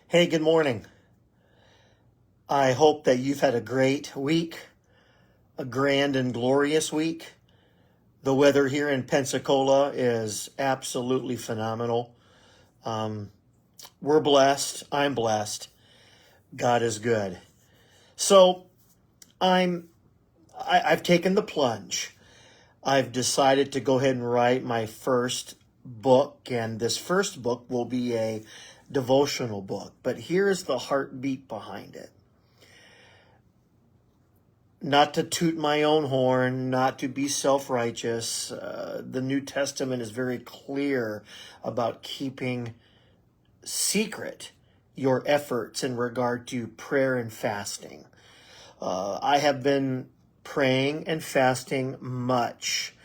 Hey, good morning. I hope that you've had a great week, a grand and glorious week. The weather here in Pensacola is absolutely phenomenal. Um, we're blessed. I'm blessed. God is good. So I'm I've taken the plunge. I've decided to go ahead and write my first book, and this first book will be a devotional book. But here's the heartbeat behind it. Not to toot my own horn, not to be self-righteous. The New Testament is very clear about keeping secret your efforts in regard to prayer and fasting. I have been praying and fasting much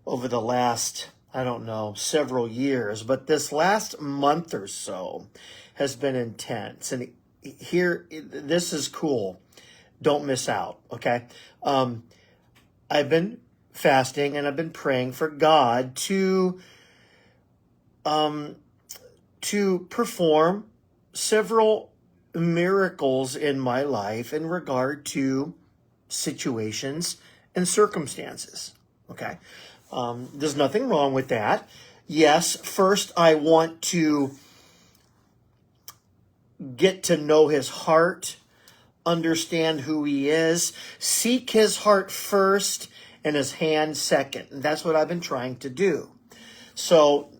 over the last, I don't know, several years, but this last month or so has been intense. And here, this is cool. Don't miss out, okay? I've been fasting and I've been praying for God to perform several miracles in my life in regard to situations and circumstances, okay? There's nothing wrong with that. Yes, first I want to get to know his heart, understand who he is, seek his heart first and his hand second. And that's what I've been trying to do. So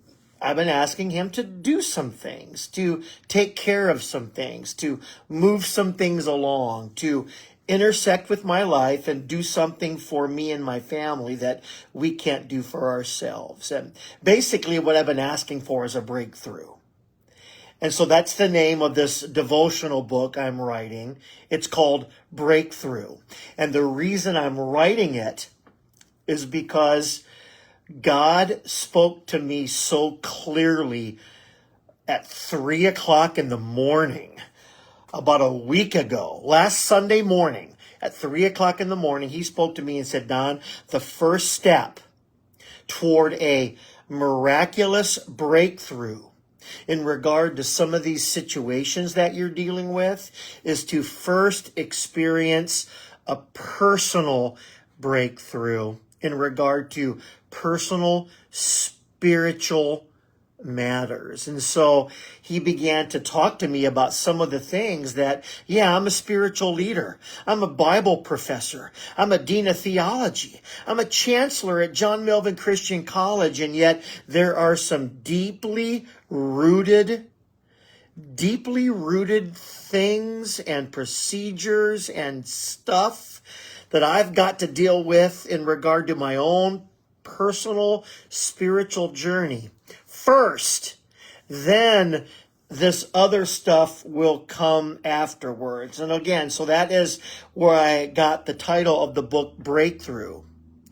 I've been asking him to do some things, to take care of some things, to move some things along, to intersect with my life and do something for me and my family that we can't do for ourselves. And basically what I've been asking for is a breakthrough. And so that's the name of this devotional book I'm writing. It's called Breakthrough. And the reason I'm writing it is because God spoke to me so clearly at 3 o'clock in the morning about a week ago. Last Sunday morning at 3 o'clock in the morning, he spoke to me and said, Don, the first step toward a miraculous breakthrough in regard to some of these situations that you're dealing with is to first experience a personal breakthrough in regard to personal spiritual matters. And so he began to talk to me about some of the things that, yeah, I'm a spiritual leader. I'm a Bible professor. I'm a dean of theology. I'm a chancellor at John Melvin Christian College. And yet there are some deeply rooted things and procedures and stuff that I've got to deal with in regard to my own personal spiritual journey first. Then this other stuff will come afterwards. And again, so that is where I got the title of the book, Breakthrough.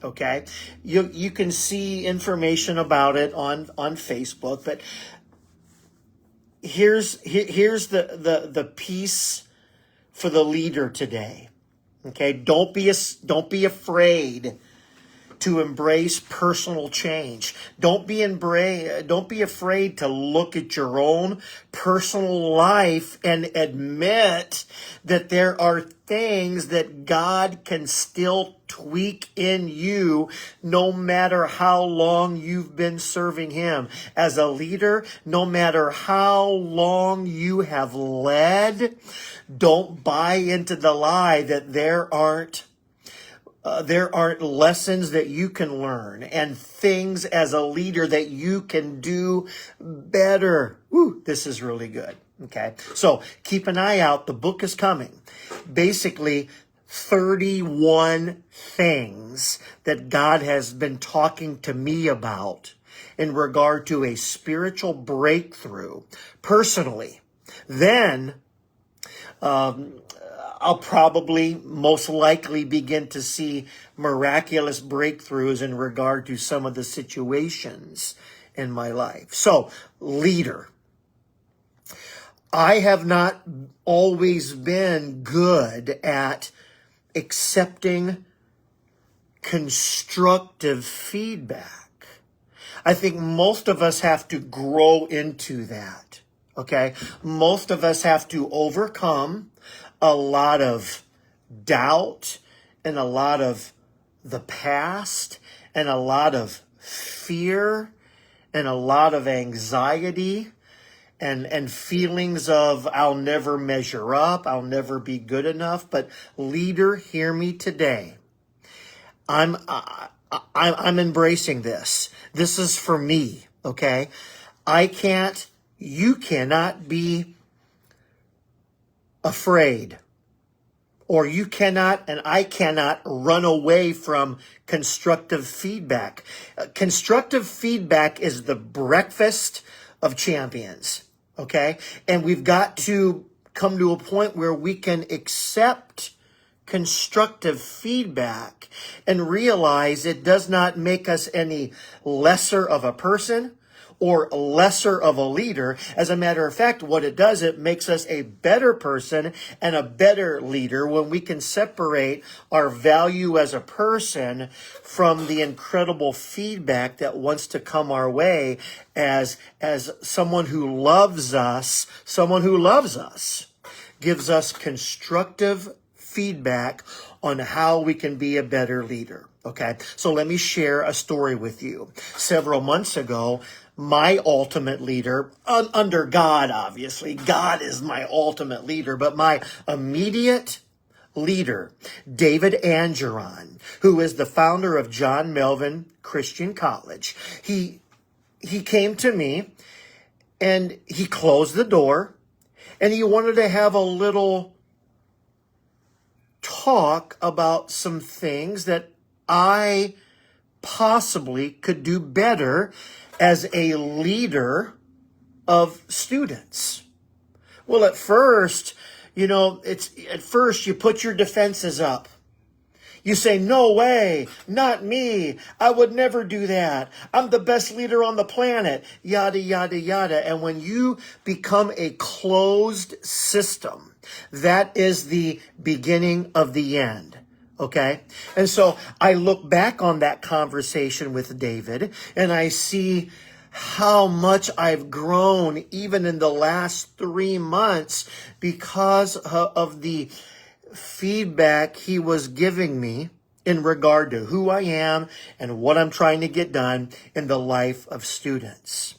Okay, you can see information about it on Facebook, but here's the piece for the leader today. Okay, don't be afraid to embrace personal change. Don't be afraid to look at your own personal life and admit that there are things that God can still tweak in you no matter how long you've been serving him. As a leader, no matter how long you have led, don't buy into the lie that there aren't lessons that you can learn and things as a leader that you can do better. Woo, this is really good. Okay. So keep an eye out. The book is coming. Basically, 31 things that God has been talking to me about in regard to a spiritual breakthrough personally. Then, I'll probably most likely begin to see miraculous breakthroughs in regard to some of the situations in my life. So, leader, I have not always been good at accepting constructive feedback. I think most of us have to grow into that. Okay. Most of us have to overcome a lot of doubt and a lot of the past and a lot of fear and a lot of anxiety and feelings of I'll never measure up, I'll never be good enough. But leader, hear me today. I'm embracing this. This is for me, okay? You cannot be afraid, or you cannot and I cannot run away from constructive feedback. Constructive feedback is the breakfast of champions, okay? And we've got to come to a point where we can accept constructive feedback and realize it does not make us any lesser of a person or lesser of a leader. As a matter of fact, what it does, it makes us a better person and a better leader when we can separate our value as a person from the incredible feedback that wants to come our way as someone who loves us, gives us constructive feedback on how we can be a better leader. Okay, so let me share a story with you. Several months ago, my ultimate leader, under God, obviously, God is my ultimate leader, but my immediate leader, David Angeron, who is the founder of John Melvin Christian College, he came to me and he closed the door and he wanted to have a little talk about some things that I possibly could do better as a leader of students. Well, at first you put your defenses up. You say, no way, not me. I would never do that. I'm the best leader on the planet, yada, yada, yada. And when you become a closed system, that is the beginning of the end. Okay? And so I look back on that conversation with David and I see how much I've grown even in the last 3 months because of the feedback he was giving me in regard to who I am and what I'm trying to get done in the life of students.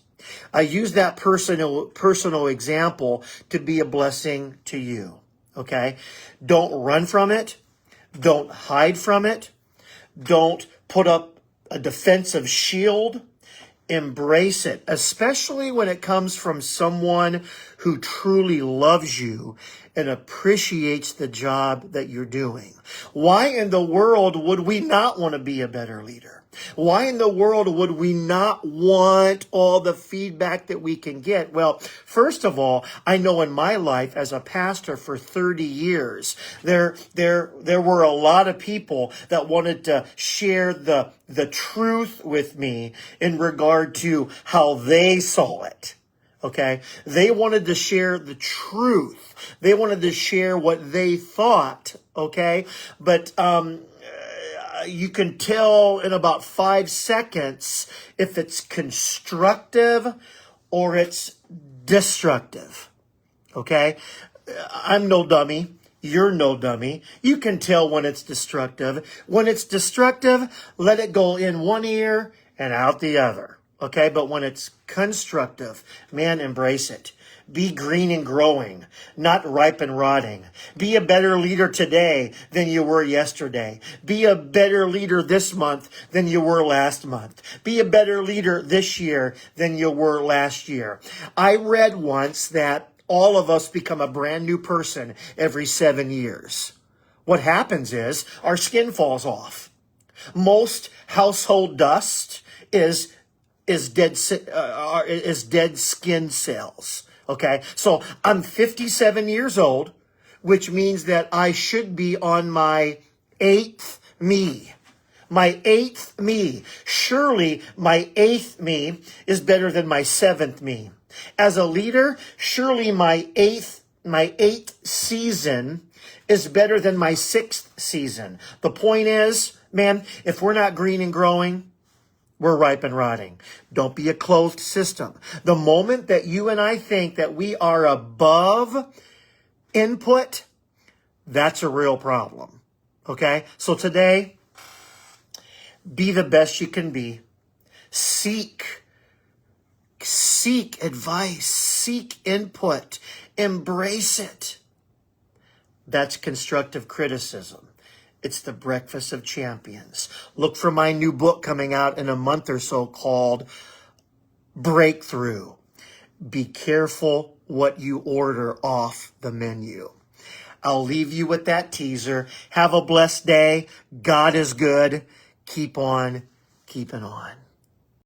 I use that personal example to be a blessing to you. Okay? Don't run from it. Don't hide from it. Don't put up a defensive shield. Embrace it, especially when it comes from someone who truly loves you and appreciates the job that you're doing. Why in the world would we not want to be a better leader? Why in the world would we not want all the feedback that we can get? Well, first of all, I know in my life as a pastor for 30 years, there were a lot of people that wanted to share the truth with me in regard to how they saw it. Okay? They wanted to share the truth. They wanted to share what they thought. Okay? But, you can tell in about 5 seconds if it's constructive or it's destructive. Okay? I'm no dummy. You're no dummy. You can tell when it's destructive. When it's destructive, let it go in one ear and out the other. Okay? But when it's constructive, man, embrace it. Be green and growing, not ripe and rotting. Be a better leader today than you were yesterday. Be a better leader this month than you were last month. Be a better leader this year than you were last year. I read once that all of us become a brand new person every 7 years. What happens is our skin falls off. Most household dust is dead skin cells. Okay, so I'm 57 years old, which means that I should be on my 8th me. My 8th me. Surely my 8th me is better than my 7th me. As a leader, surely my eighth season is better than my 6th season. The point is, man, if we're not green and growing, we're ripe and rotting. Don't be a closed system. The moment that you and I think that we are above input, that's a real problem. Okay? So today, be the best you can be. Seek advice, seek input, embrace it. That's constructive criticism. It's the Breakfast of Champions. Look for my new book coming out in a month or so called Breakthrough. Be careful what you order off the menu. I'll leave you with that teaser. Have a blessed day. God is good. Keep on keeping on.